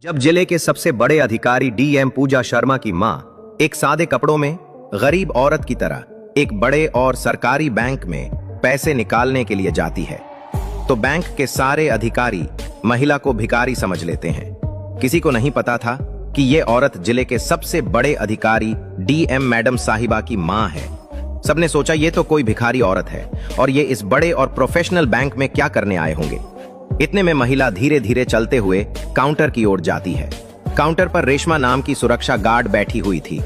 जब जिले के सबसे बड़े अधिकारी डीएम पूजा शर्मा की मां एक सादे कपड़ों में गरीब औरत की तरह एक बड़े और सरकारी बैंक में पैसे निकालने के लिए जाती है तो बैंक के सारे अधिकारी महिला को भिखारी समझ लेते हैं। किसी को नहीं पता था कि ये औरत जिले के सबसे बड़े अधिकारी डीएम मैडम साहिबा की मां है। सबने सोचा ये तो कोई भिखारी औरत है और ये इस बड़े और प्रोफेशनल बैंक में क्या करने आए होंगे। इतने में महिला धीरे धीरे चलते हुए काउंटर की ओर जाती है। काउंटर पर रेशमा नाम की सुरक्षा गार्ड बैठी हुई थी।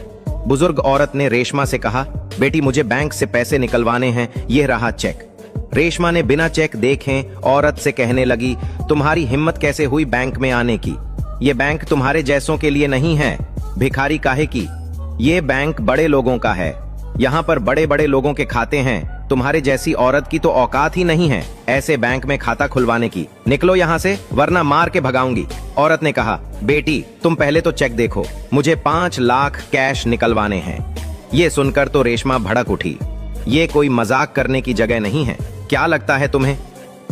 बुजुर्ग औरत ने रेशमा से कहा, बेटी मुझे बैंक से पैसे निकलवाने हैं, ये रहा चेक। रेशमा ने बिना चेक देखे औरत से कहने लगी, तुम्हारी हिम्मत कैसे हुई बैंक में आने की? ये बैंक तुम्हारे जैसों के लिए नहीं है, भिखारी काहे की? ये बैंक बड़े लोगों का है, यहाँ पर बड़े बड़े लोगों के खाते हैं, तुम्हारे जैसी औरत की तो औकात ही नहीं है ऐसे बैंक में खाता खुलवाने की। निकलो यहाँ से वरना मार के भगाऊंगी। औरत ने कहा, बेटी तुम पहले तो चेक देखो, मुझे 5 लाख कैश निकलवाने हैं। ये सुनकर तो रेशमा भड़क उठी। ये कोई मजाक करने की जगह नहीं है। क्या लगता है तुम्हें?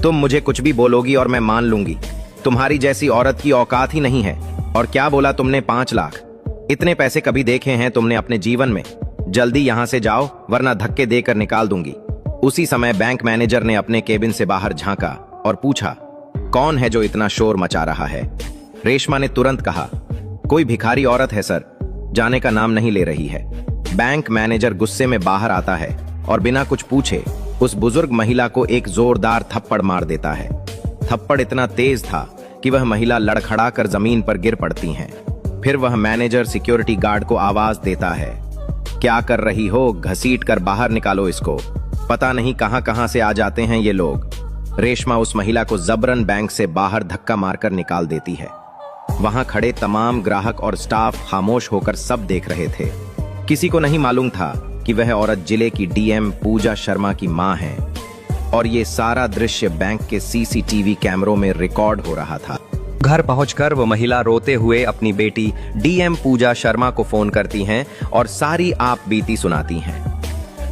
तुम मुझे कुछ भी बोलोगी और मैं मान लूंगी। तुम्हारी जैसी औरत की औकात ही नहीं है। और क्या बोला तुमने? 5 लाख? इतने पैसे कभी देखे हैं तुमने अपने जीवन में? जल्दी यहाँ से जाओ वरना धक्के देकर निकाल दूंगी। उसी समय बैंक मैनेजर ने अपने केबिन से बाहर झांका और पूछा, कौन है जो इतना शोर मचा रहा है? रेशमा ने तुरंत कहा, कोई भिखारी औरत है सर, जाने का नाम नहीं ले रही है। बैंक मैनेजर गुस्से में बाहर आता है और बिना कुछ पूछे उस बुजुर्ग महिला को एक जोरदार थप्पड़ मार देता है। थप्पड़ इतना तेज था कि वह महिला लड़खड़ा कर जमीन पर गिर पड़ती है। फिर वह मैनेजर सिक्योरिटी गार्ड को आवाज देता है, क्या कर रही हो? घसीट कर बाहर निकालो इसको। पता नहीं कहां कहां से आ जाते हैं ये लोग। रेशमा उस महिला को जबरन बैंक से बाहर धक्का मारकर निकाल देती है। वहां खड़े तमाम ग्राहक और स्टाफ खामोश होकर सब देख रहे थे। किसी को नहीं मालूम था कि वह औरत जिले की डीएम पूजा शर्मा की मां है और ये सारा दृश्य बैंक के सीसीटीवी कैमरों में रिकॉर्ड हो रहा था। घर पहुंचकर वो महिला रोते हुए अपनी बेटी डीएम पूजा शर्मा को फोन करती हैं और सारी आप बीती सुनाती हैं।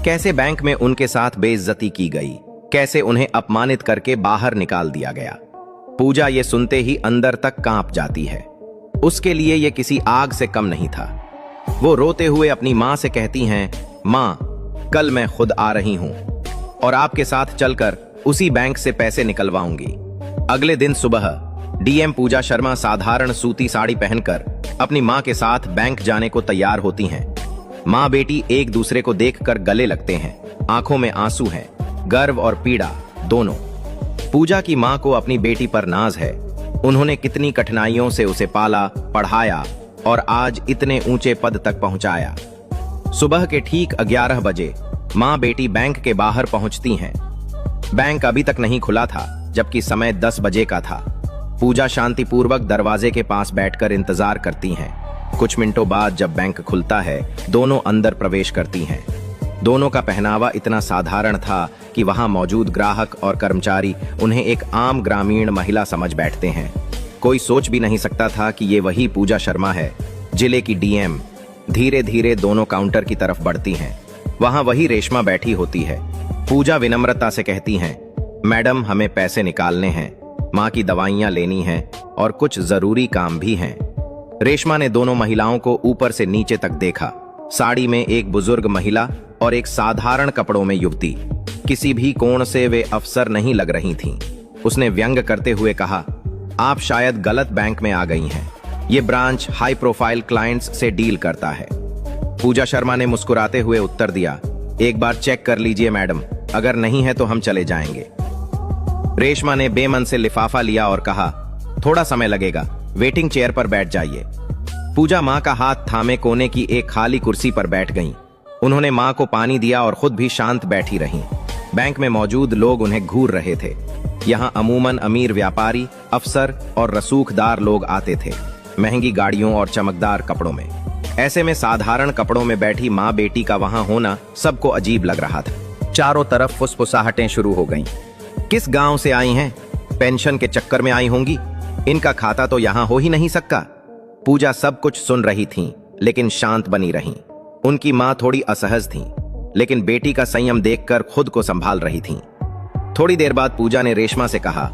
कैसे बैंक में उनके साथ बेइज्जती की गई, कैसे उन्हें अपमानित करके बाहर निकाल दिया गया। पूजा ये सुनते ही अंदर तक कांप जाती है। उसके लिए ये किसी आग से कम नहीं था। वो रोते हुए अपनी मां से कहती हैं, मां कल मैं खुद आ रही हूं और आपके साथ चलकर उसी बैंक से पैसे निकलवाऊंगी। अगले दिन सुबह डीएम पूजा शर्मा साधारण सूती साड़ी पहनकर अपनी मां के साथ बैंक जाने को तैयार होती हैं। मां बेटी एक दूसरे को देखकर गले लगते हैं। आंखों में आंसू हैं, गर्व और पीड़ा दोनों। पूजा की मां को अपनी बेटी पर नाज है। उन्होंने कितनी कठिनाइयों से उसे पाला, पढ़ाया और आज इतने ऊंचे पद तक पहुंचाया। सुबह के ठीक 11 बजे मां बेटी बैंक के बाहर पहुंचती हैं। बैंक अभी तक नहीं खुला था, जबकि समय 10 बजे का था। पूजा शांतिपूर्वक दरवाजे के पास बैठकर इंतजार करती हैं। कुछ मिनटों बाद जब बैंक खुलता है, दोनों अंदर प्रवेश करती हैं। दोनों का पहनावा इतना साधारण था कि वहां मौजूद ग्राहक और कर्मचारी उन्हें एक आम ग्रामीण महिला समझ बैठते हैं। कोई सोच भी नहीं सकता था कि ये वही पूजा शर्मा है, जिले की डीएम। धीरे धीरे दोनों काउंटर की तरफ बढ़ती हैं। वहां वही रेशमा बैठी होती है। पूजा विनम्रता से कहती हैं, मैडम हमें पैसे निकालने हैं, मां की दवाइयां लेनी हैं और कुछ जरूरी काम भी हैं। रेशमा ने दोनों महिलाओं को ऊपर से नीचे तक देखा। साड़ी में एक बुजुर्ग महिला और एक साधारण कपड़ों में युवती। किसी भी कोण से वे अफसर नहीं लग रही थीं। उसने व्यंग करते हुए कहा, आप शायद गलत बैंक में आ गई हैं। ये ब्रांच हाई प्रोफाइल क्लाइंट्स से डील करता है। पूजा शर्मा ने मुस्कुराते हुए उत्तर दिया, एक बार चेक कर लीजिए मैडम, अगर नहीं है तो हम चले जाएंगे। रेशमा ने बेमन से लिफाफा लिया और कहा, थोड़ा समय लगेगा, वेटिंग चेयर पर बैठ जाइए। पूजा मां का हाथ थामे कोने की एक खाली कुर्सी पर बैठ गईं। उन्होंने मां को पानी दिया और खुद भी शांत बैठी रहीं। बैंक में मौजूद लोग उन्हें घूर रहे थे। यहां अमूमन अमीर व्यापारी, अफसर और रसूखदार लोग आते थे, महंगी गाड़ियों और चमकदार कपड़ों में। ऐसे में साधारण कपड़ों में बैठी मां बेटी का वहां होना सबको अजीब लग रहा था। चारों तरफ फुसफुसाहटें शुरू हो गईं। किस गांव से आई हैं? पेंशन के चक्कर में आई होंगी। इनका खाता तो यहां हो ही नहीं सकता। पूजा सब कुछ सुन रही थीं, लेकिन शांत बनी रहीं। उनकी मां थोड़ी असहज थीं, लेकिन बेटी का संयम देखकर खुद को संभाल रही थीं। थोड़ी देर बाद पूजा ने रेशमा से कहा,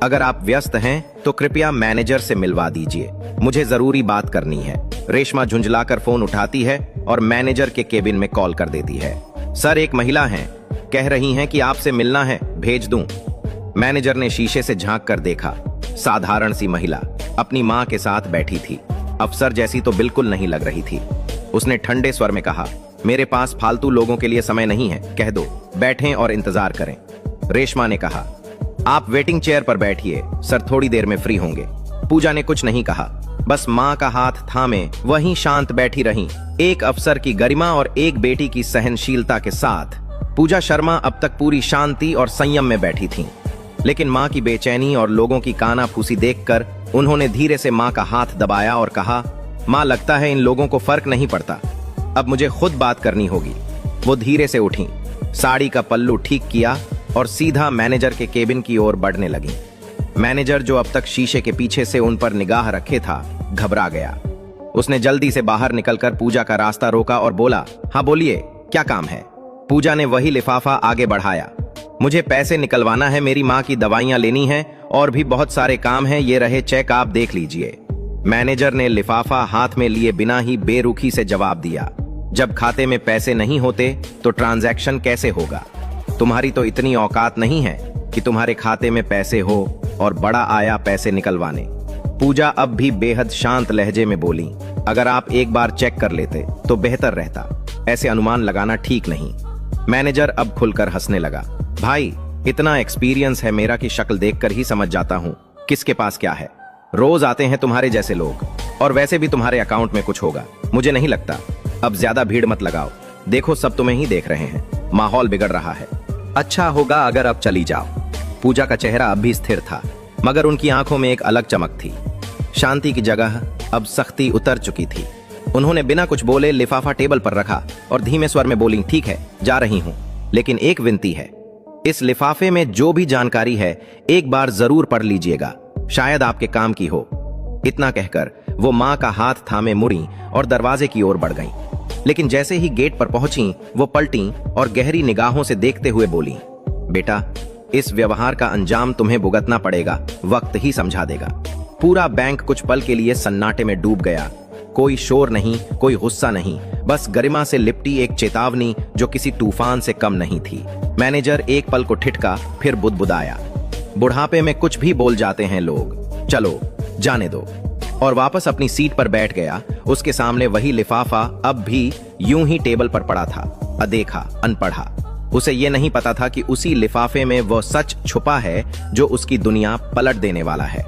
अगर आप व्यस्त हैं तो कृपया मैनेजर से मिलवा दीजिए, मुझे जरूरी बात करनी है। रेशमा झुंझलाकर फोन उठाती है और मैनेजर के केबिन में कॉल कर देती है। सर, एक महिला हैं, कह रही हैं कि आपसे मिलना है, भेज दूं? मैनेजर ने शीशे से झांक कर देखा। साधारण सी महिला अपनी मां के साथ बैठी थी। अफसर जैसी तो बिल्कुल नहीं लग रही थी। उसने ठंडे स्वर में कहा, मेरे पास फालतू लोगों के लिए समय नहीं है, कह दो बैठें और इंतजार करें। रेशमा ने कहा, आप वेटिंग चेयर पर बैठिए, सर थोड़ी देर में फ्री होंगे। पूजा ने कुछ नहीं कहा, बस मां का हाथ थामे वहीं शांत बैठी रहीं। एक अफसर की गरिमा और एक बेटी की सहनशीलता के साथ पूजा शर्मा अब तक पूरी शांति और संयम में बैठी थीं। लेकिन मां की बेचैनी और लोगों की कानाफूसी देखकर उन्होंने धीरे से मां का हाथ दबाया और कहा, मां, लगता है इन लोगों को फर्क नहीं पड़ता, अब मुझे खुद बात करनी होगी। वो धीरे से उठी, साड़ी का पल्लू ठीक किया और सीधा मैनेजर के केबिन की ओर बढ़ने लगी। मैनेजर, जो अब तक शीशे के पीछे से उन पर निगाह रखे था, घबरा गया। उसने जल्दी से बाहर निकलकर पूजा का रास्ता रोका और बोला, हाँ बोलिए, क्या काम है? पूजा ने वही लिफाफा आगे बढ़ाया। मुझे पैसे निकलवाना है, मेरी माँ की दवाइयां लेनी है और भी बहुत सारे काम हैं, ये रहे चेक, आप देख लीजिए। मैनेजर ने लिफाफा हाथ में लिए बिना ही बेरुखी से जवाब दिया, जब खाते में पैसे नहीं होते तो ट्रांजैक्शन कैसे होगा? तुम्हारी तो इतनी औकात नहीं है कि तुम्हारे खाते में पैसे हो और बड़ा आया पैसे निकलवाने। पूजा अब भी बेहद शांत लहजे में बोली, अगर आप एक बार चेक कर लेते तो बेहतर रहता, ऐसे अनुमान लगाना ठीक नहीं। मैनेजर अब खुलकर हंसने लगा, भाई इतना एक्सपीरियंस है मेरा कि शक्ल देखकर ही समझ जाता हूं किसके पास क्या है। रोज आते हैं तुम्हारे जैसे लोग, और वैसे भी तुम्हारे अकाउंट में कुछ होगा, मुझे नहीं लगता। अब ज्यादा भीड़ मत लगाओ, देखो सब तुम्हें ही देख रहे हैं, माहौल बिगड़ रहा है। अच्छा होगा अगर अब चली जाओ। पूजा का चेहरा अब भी स्थिर था, मगर उनकी आंखों में एक अलग चमक थी। शांति की जगह अब सख्ती उतर चुकी थी। उन्होंने बिना कुछ बोले लिफाफा टेबल पर रखा और धीमे स्वर में बोली, ठीक है, जा रही हूं, लेकिन एक विनती है, इस लिफाफे में जो भी जानकारी है एक बार जरूर पढ़ लीजिएगा, शायद आपके काम की हो। इतना कहकर वो मां का हाथ थामे मुड़ी और दरवाजे की ओर बढ़ गईं। लेकिन जैसे ही गेट पर पहुंची वो पलटी और गहरी निगाहों से देखते हुए बोली, बेटा, इस व्यवहार का अंजाम तुम्हें भुगतना पड़ेगा, वक्त ही समझा देगा। पूरा बैंक कुछ पल के लिए सन्नाटे में डूब गया। कोई शोर नहीं, कोई गुस्सा नहीं, बस गरिमा से लिपटी एक चेतावनी जो किसी तूफान से कम नहीं थी। मैनेजर एक पल को ठिठका, फिर बुदबुदाया, बुढ़ापे में कुछ भी बोल जाते हैं लोग, चलो जाने दो, और वापस अपनी सीट पर बैठ गया। उसके सामने वही लिफाफा अब भी यूं ही टेबल पर पड़ा था, अदेखा, अनपढ़ा। उसे यह नहीं पता था कि उसी लिफाफे में वह सच छुपा है जो उसकी दुनिया पलट देने वाला है।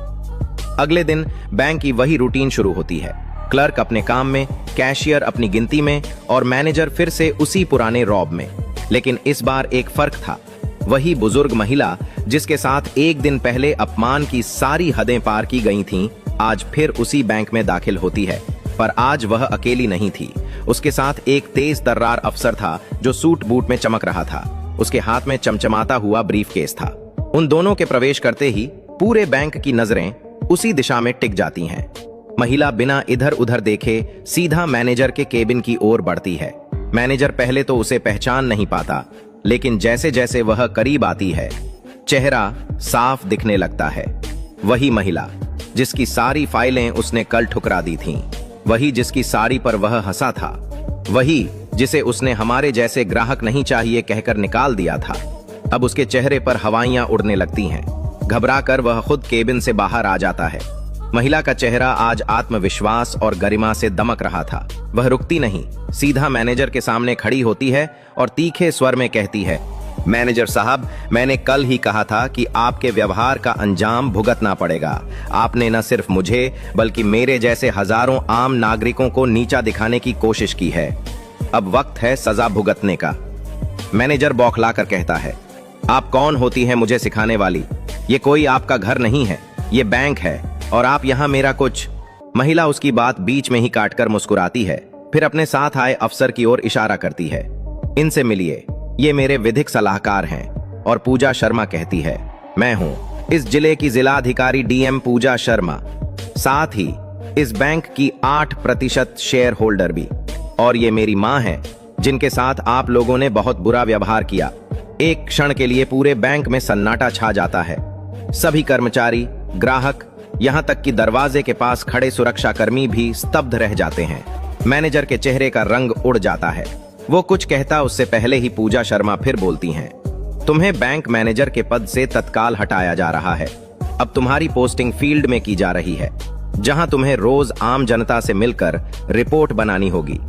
अगले दिन बैंक की वही रूटीन शुरू होती है। क्लर्क अपने काम में, कैशियर अपनी गिनती में और मैनेजर फिर से उसी पुराने रौब में। लेकिन इस बार एक फर्क था। वही बुजुर्ग महिला जिसके साथ एक दिन पहले अपमान की सारी हदें पार की गई थीं, आज फिर उसी बैंक में दाखिल होती है। पर आज वह अकेली नहीं थी। उसके साथ एक तेज तर्रार अफसर था जो सूट बूट में चमक रहा था। उसके हाथ में चमचमाता हुआ ब्रीफकेस था। उन दोनों के प्रवेश करते ही पूरे बैंक की नजरें उसी दिशा में टिक जाती हैं। महिला बिना इधर उधर देखे सीधा मैनेजर के केबिन की ओर बढ़ती है। मैनेजर पहले तो उसे पहचान नहीं पाता, लेकिन जैसे जैसे वह करीब आती है, चेहरा साफ दिखने लगता है। वही महिला जिसकी सारी फाइलें उसने कल ठुकरा दी थीं, वही जिसकी साड़ी पर वह हंसा था, वही जिसे उसने हमारे जैसे ग्राहक नहीं चाहिए कहकर निकाल दिया था। अब उसके चेहरे पर हवाइयां उड़ने लगती हैं। घबराकर वह खुद केबिन से बाहर आ जाता है। महिला का चेहरा आज आत्मविश्वास और गरिमा से दमक रहा था। वह रुकती नहीं, सीधा मैनेजर के सामने खड़ी होती है और तीखे स्वर में कहती है, मैनेजर साहब, मैंने कल ही कहा था कि आपके व्यवहार का अंजाम भुगतना पड़ेगा। आपने न सिर्फ मुझे बल्कि मेरे जैसे हजारों आम नागरिकों को नीचा दिखाने की कोशिश की है। अब वक्त है सजा भुगतने का। मैनेजर बौखलाकर कहता है, आप कौन होती हैं मुझे सिखाने वाली? ये कोई आपका घर नहीं है, ये बैंक है और आप यहाँ मेरा कुछ। महिला उसकी बात बीच में ही काटकर मुस्कुराती है, फिर अपने साथ आए अफसर की ओर इशारा करती है, इनसे मिलिए, ये मेरे विधिक सलाहकार हैं। और पूजा शर्मा कहती है, मैं हूं इस जिले की जिलाधिकारी डीएम पूजा शर्मा, साथ ही इस बैंक की 8% शेयर होल्डर भी। और ये मेरी मां है जिनके साथ आप लोगों ने बहुत बुरा व्यवहार किया। एक क्षण के लिए पूरे बैंक में सन्नाटा छा जाता है। सभी कर्मचारी, ग्राहक, यहां तक कि दरवाजे के पास खड़े सुरक्षाकर्मी भी स्तब्ध रह जाते हैं। मैनेजर के चेहरे का रंग उड़ जाता है। वो कुछ कहता उससे पहले ही पूजा शर्मा फिर बोलती हैं, तुम्हें बैंक मैनेजर के पद से तत्काल हटाया जा रहा है। अब तुम्हारी पोस्टिंग फील्ड में की जा रही है, जहां तुम्हें रोज आम जनता से मिलकर रिपोर्ट बनानी होगी।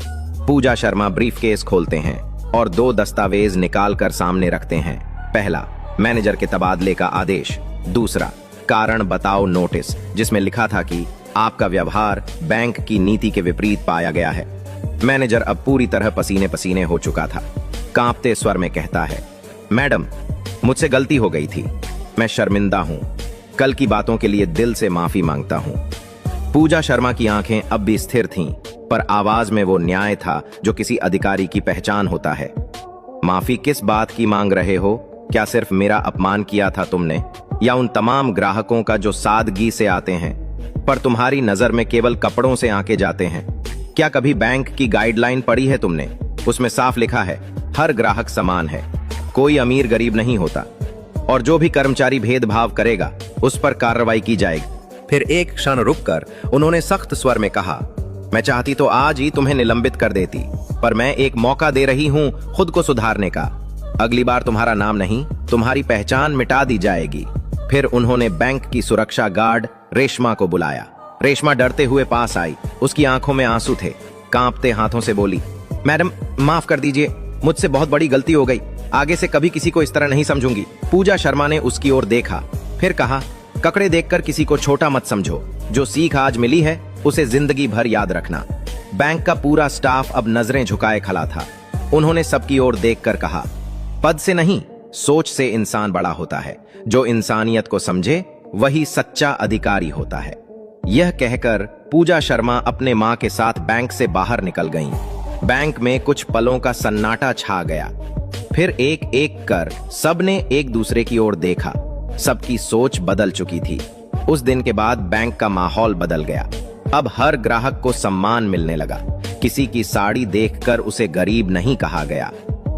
पूजा शर्मा ब्रीफकेस खोलते हैं और 2 दस्तावेज निकाल कर सामने रखते हैं। पहला, मैनेजर के तबादले का आदेश। दूसरा, कारण बताओ नोटिस, जिसमें लिखा था कि आपका व्यवहार बैंक की नीति के विपरीत पाया गया है। मैनेजर अब पूरी तरह पसीने पसीने हो चुका था। कांपते स्वर में कहता है, मैडम, मुझसे गलती हो गई थी, मैं शर्मिंदा हूं। कल की बातों के लिए दिल से माफी मांगता हूं। पूजा शर्मा की आंखें अब भी स्थिर थीं, पर आवाज में वो न्याय था जो किसी अधिकारी की पहचान होता है। माफी किस बात की मांग रहे हो? क्या सिर्फ मेरा अपमान किया था तुमने, या उन तमाम ग्राहकों का जो सादगी से आते हैं पर तुम्हारी नजर में केवल कपड़ों से आंके जाते हैं? क्या कभी बैंक की गाइडलाइन पढ़ी है तुमने? उसमें साफ लिखा है, हर ग्राहक समान है, कोई अमीर गरीब नहीं होता, और जो भी कर्मचारी भेदभाव करेगा उस पर कार्रवाई की जाएगी। फिर एक क्षण रुककर उन्होंने सख्त स्वर में कहा, मैं चाहती तो आज ही तुम्हें निलंबित कर देती, पर मैं एक मौका दे रही हूं खुद को सुधारने का। अगली बार तुम्हारा नाम नहीं, तुम्हारी पहचान मिटा दी जाएगी। फिर उन्होंने बैंक की सुरक्षा गार्ड रेशमा को बुलाया। रेशमा डरते हुए पास आई, उसकी आंखों में आंसू थे। कांपते हाथों से बोली, मैडम माफ कर दीजिए, मुझसे बहुत बड़ी गलती हो गई, आगे से कभी किसी को इस तरह नहीं समझूंगी। पूजा शर्मा ने उसकी ओर देखा, फिर कहा, ककड़े देखकर किसी को छोटा मत समझो, जो सीख आज मिली है उसे जिंदगी भर याद रखना। बैंक का पूरा स्टाफ अब नजरें झुकाए खड़ा था। उन्होंने सबकी ओर देखकर कहा, पद से नहीं, सोच से इंसान बड़ा होता है। जो इंसानियत को समझे वही सच्चा अधिकारी होता है। यह कहकर पूजा शर्मा अपने मां के साथ बैंक से बाहर निकल गईं। बैंक में कुछ पलों का सन्नाटा छा गया। फिर एक एक कर सबने एक दूसरे की ओर देखा। सबकी सोच बदल चुकी थी। उस दिन के बाद बैंक का माहौल बदल गया। अब हर ग्राहक को सम्मान मिलने लगा। किसी की साड़ी देखकर उसे गरीब नहीं कहा गया,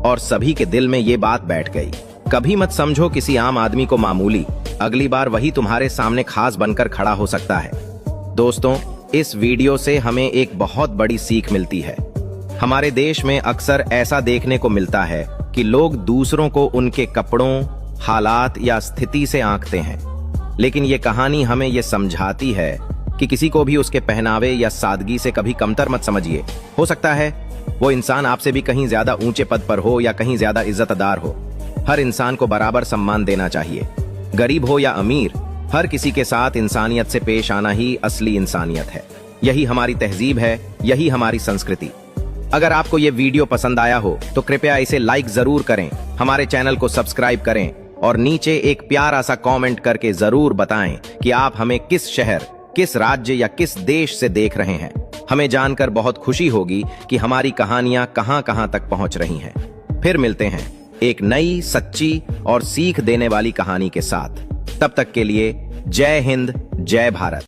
और सभी के दिल में ये बात बैठ गई, कभी मत समझो किसी आम आदमी को मामूली, अगली बार वही तुम्हारे सामने खास बनकर खड़ा हो सकता है। दोस्तों, इस वीडियो से हमें एक बहुत बड़ी सीख मिलती है। हमारे देश में अक्सर ऐसा देखने को मिलता है कि लोग दूसरों को उनके कपड़ों, हालात या स्थिति से आंकते हैं, लेकिन ये कहानी हमें ये समझाती है कि किसी को भी उसके पहनावे या सादगी से कभी कमतर मत समझिए। हो सकता है वो इंसान आपसे भी कहीं ज्यादा ऊंचे पद पर हो या कहीं ज्यादा इज्जतदार हो। हर इंसान को बराबर सम्मान देना चाहिए, गरीब हो या अमीर। हर किसी के साथ इंसानियत से पेश आना ही असली इंसानियत है। यही हमारी तहजीब है, यही हमारी संस्कृति। अगर आपको ये वीडियो पसंद आया हो तो कृपया इसे लाइक जरूर करें, हमारे चैनल को सब्सक्राइब करें और नीचे एक प्यारा सा कमेंट करके जरूर बताएं कि आप हमें किस शहर, किस राज्य या किस देश से देख रहे हैं। हमें जानकर बहुत खुशी होगी कि हमारी कहानियां कहां-कहां तक पहुंच रही हैं। फिर मिलते हैं एक नई, सच्ची और सीख देने वाली कहानी के साथ। तब तक के लिए जय हिंद, जय भारत।